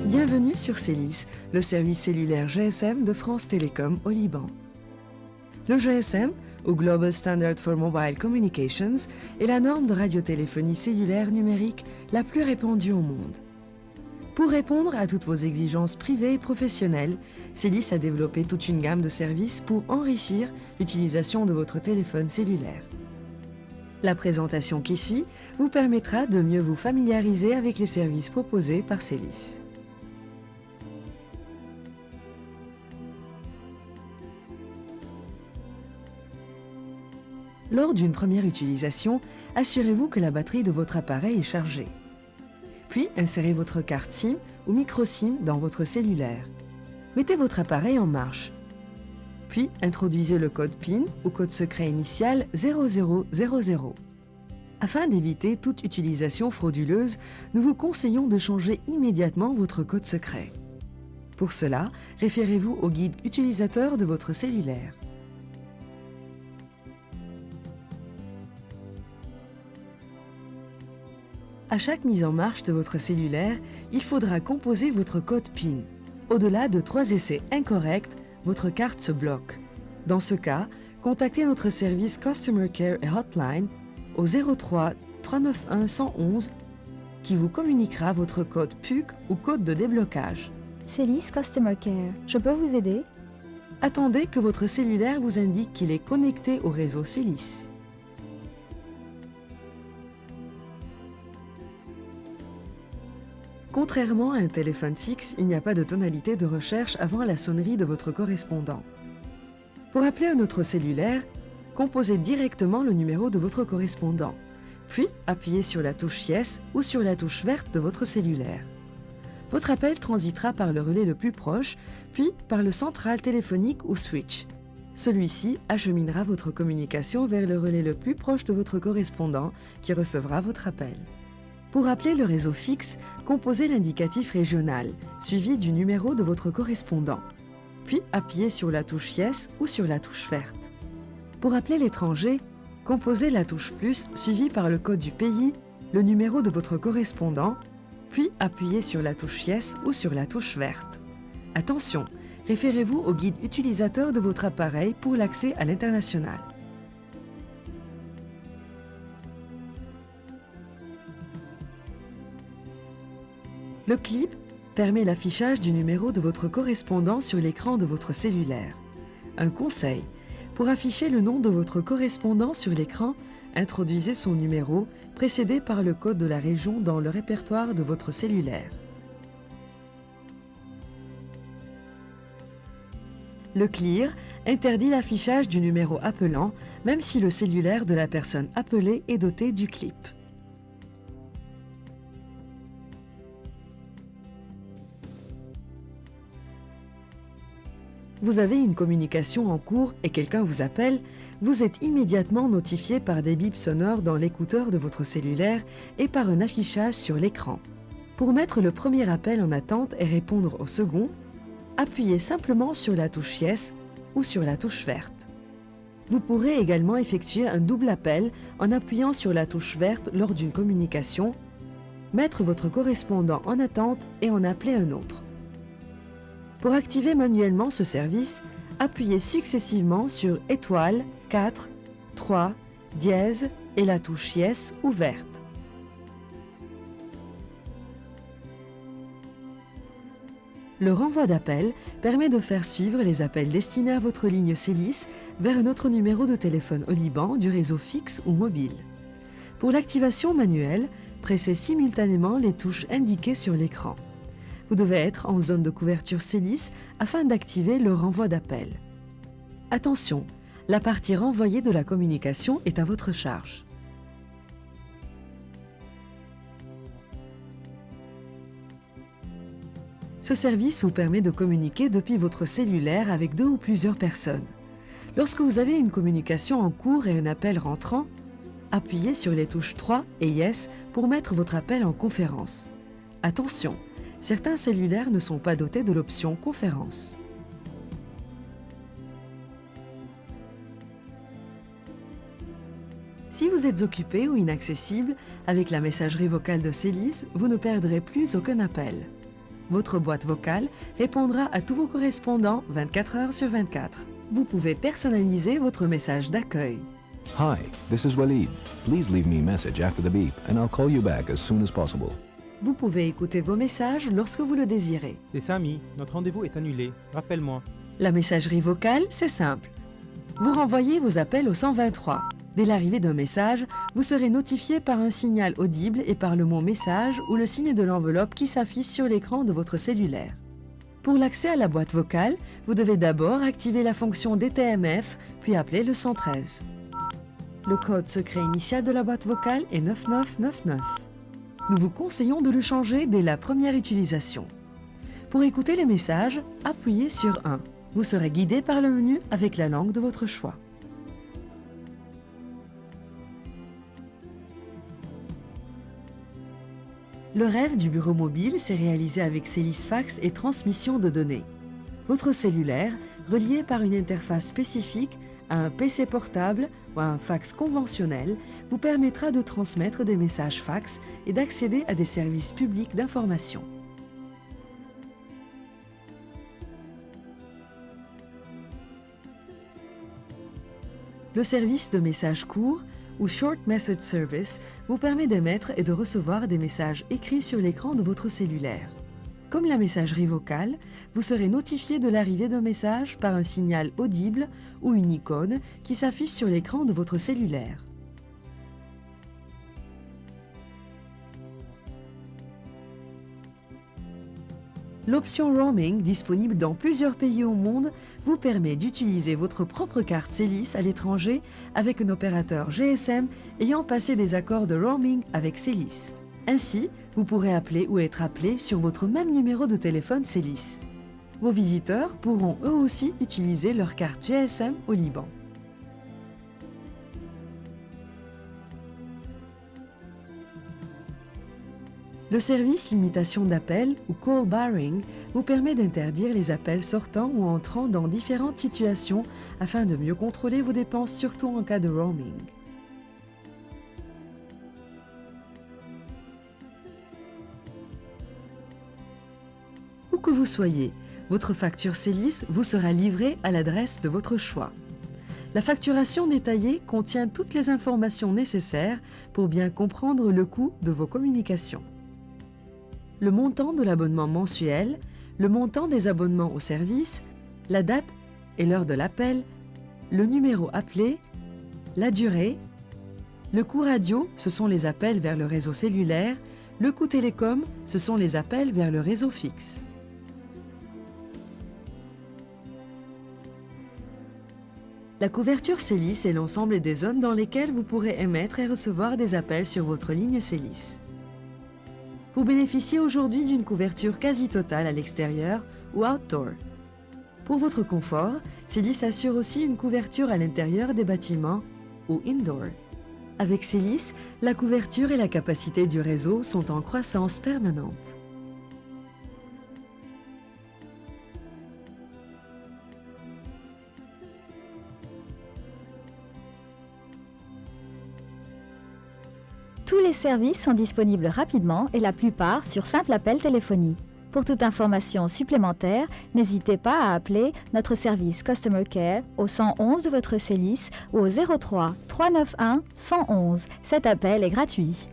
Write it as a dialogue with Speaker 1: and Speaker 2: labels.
Speaker 1: Bienvenue sur Célis, le service cellulaire GSM de France Télécom au Liban. Le GSM, ou Global Standard for Mobile Communications, est la norme de radiotéléphonie cellulaire numérique la plus répandue au monde. Pour répondre à toutes vos exigences privées et professionnelles, Célis a développé toute une gamme de services pour enrichir l'utilisation de votre téléphone cellulaire. La présentation qui suit vous permettra de mieux vous familiariser avec les services proposés par Célis. Lors d'une première utilisation, assurez-vous que la batterie de votre appareil est chargée. Puis, insérez votre carte SIM ou micro SIM dans votre cellulaire. Mettez votre appareil en marche. Puis, introduisez le code PIN ou code secret initial 0000. Afin d'éviter toute utilisation frauduleuse, nous vous conseillons de changer immédiatement votre code secret. Pour cela, référez-vous au guide utilisateur de votre cellulaire. À chaque mise en marche de votre cellulaire, il faudra composer votre code PIN. Au-delà de 3 essais incorrects, votre carte se bloque. Dans ce cas, contactez notre service Customer Care et Hotline au 03 391 111 qui vous communiquera votre code PUC ou code de déblocage.
Speaker 2: Célis Customer Care, je peux vous aider?
Speaker 1: Attendez que votre cellulaire vous indique qu'il est connecté au réseau Célis. Contrairement à un téléphone fixe, il n'y a pas de tonalité de recherche avant la sonnerie de votre correspondant. Pour appeler un autre cellulaire, composez directement le numéro de votre correspondant, puis appuyez sur la touche Yes ou sur la touche verte de votre cellulaire. Votre appel transitera par le relais le plus proche, puis par le central téléphonique ou switch. Celui-ci acheminera votre communication vers le relais le plus proche de votre correspondant qui recevra votre appel. Pour appeler le réseau fixe, composez l'indicatif régional, suivi du numéro de votre correspondant. Puis appuyez sur la touche Yes ou sur la touche verte. Pour appeler l'étranger, composez la touche plus suivie par le code du pays, le numéro de votre correspondant, puis appuyez sur la touche Yes ou sur la touche verte. Attention, référez-vous au guide utilisateur de votre appareil pour l'accès à l'international. Le clip permet l'affichage du numéro de votre correspondant sur l'écran de votre cellulaire. Un conseil: pour afficher le nom de votre correspondant sur l'écran, introduisez son numéro précédé par le code de la région dans le répertoire de votre cellulaire. Le clear interdit l'affichage du numéro appelant, même si le cellulaire de la personne appelée est doté du clip. Vous avez une communication en cours et quelqu'un vous appelle, vous êtes immédiatement notifié par des bips sonores dans l'écouteur de votre cellulaire et par un affichage sur l'écran. Pour mettre le premier appel en attente et répondre au second, appuyez simplement sur la touche Yes ou sur la touche verte. Vous pourrez également effectuer un double appel en appuyant sur la touche verte lors d'une communication, mettre votre correspondant en attente et en appeler un autre. Pour activer manuellement ce service, appuyez successivement sur étoile, 4, 3, dièse et la touche Yes ou verte. Le renvoi d'appel permet de faire suivre les appels destinés à votre ligne Célis vers un autre numéro de téléphone au Liban du réseau fixe ou mobile. Pour l'activation manuelle, pressez simultanément les touches indiquées sur l'écran. Vous devez être en zone de couverture Célis afin d'activer le renvoi d'appel. Attention, la partie renvoyée de la communication est à votre charge. Ce service vous permet de communiquer depuis votre cellulaire avec 2 ou plusieurs personnes. Lorsque vous avez une communication en cours et un appel rentrant, appuyez sur les touches 3 et Yes pour mettre votre appel en conférence. Attention, certains cellulaires ne sont pas dotés de l'option conférence. Si vous êtes occupé ou inaccessible, avec la messagerie vocale de Célis, vous ne perdrez plus aucun appel. Votre boîte vocale répondra à tous vos correspondants 24 heures sur 24. Vous pouvez personnaliser votre message d'accueil.
Speaker 3: Hi, this is Waleed. Please leave me a message after the beep and I'll call you back as soon as possible.
Speaker 1: Vous pouvez écouter vos messages lorsque vous le désirez.
Speaker 4: C'est Samy, notre rendez-vous est annulé. Rappelle-moi.
Speaker 1: La messagerie vocale, c'est simple. Vous renvoyez vos appels au 123. Dès l'arrivée d'un message, vous serez notifié par un signal audible et par le mot message ou le signe de l'enveloppe qui s'affiche sur l'écran de votre cellulaire. Pour l'accès à la boîte vocale, vous devez d'abord activer la fonction DTMF, puis appeler le 113. Le code secret initial de la boîte vocale est 9999. Nous vous conseillons de le changer dès la première utilisation. Pour écouter les messages, appuyez sur 1. Vous serez guidé par le menu avec la langue de votre choix. Le rêve du bureau mobile s'est réalisé avec Célis Fax et transmission de données. Votre cellulaire, relié par une interface spécifique à un PC portable ou à un fax conventionnel, vous permettra de transmettre des messages fax et d'accéder à des services publics d'information. Le service de messages courts ou Short Message Service vous permet d'émettre et de recevoir des messages écrits sur l'écran de votre cellulaire. Comme la messagerie vocale, vous serez notifié de l'arrivée d'un message par un signal audible ou une icône qui s'affiche sur l'écran de votre cellulaire. L'option Roaming, disponible dans plusieurs pays au monde, vous permet d'utiliser votre propre carte Célis à l'étranger avec un opérateur GSM ayant passé des accords de roaming avec Célis. Ainsi, vous pourrez appeler ou être appelé sur votre même numéro de téléphone Célis. Vos visiteurs pourront eux aussi utiliser leur carte GSM au Liban. Le service limitation d'appels ou call barring vous permet d'interdire les appels sortant ou entrant dans différentes situations afin de mieux contrôler vos dépenses, surtout en cas de roaming. Où que vous soyez, votre facture Célis vous sera livrée à l'adresse de votre choix. La facturation détaillée contient toutes les informations nécessaires pour bien comprendre le coût de vos communications. Le montant de l'abonnement mensuel, le montant des abonnements au service, la date et l'heure de l'appel, le numéro appelé, la durée, le coût radio, ce sont les appels vers le réseau cellulaire, le coût télécom, ce sont les appels vers le réseau fixe. La couverture Célis est l'ensemble des zones dans lesquelles vous pourrez émettre et recevoir des appels sur votre ligne Célis. Vous bénéficiez aujourd'hui d'une couverture quasi totale à l'extérieur ou outdoor. Pour votre confort, Célis assure aussi une couverture à l'intérieur des bâtiments ou indoor. Avec Célis, la couverture et la capacité du réseau sont en croissance permanente.
Speaker 2: Tous les services sont disponibles rapidement et la plupart sur simple appel téléphonie. Pour toute information supplémentaire, n'hésitez pas à appeler notre service Customer Care au 111 de votre Célis ou au 03 391 111. Cet appel est gratuit.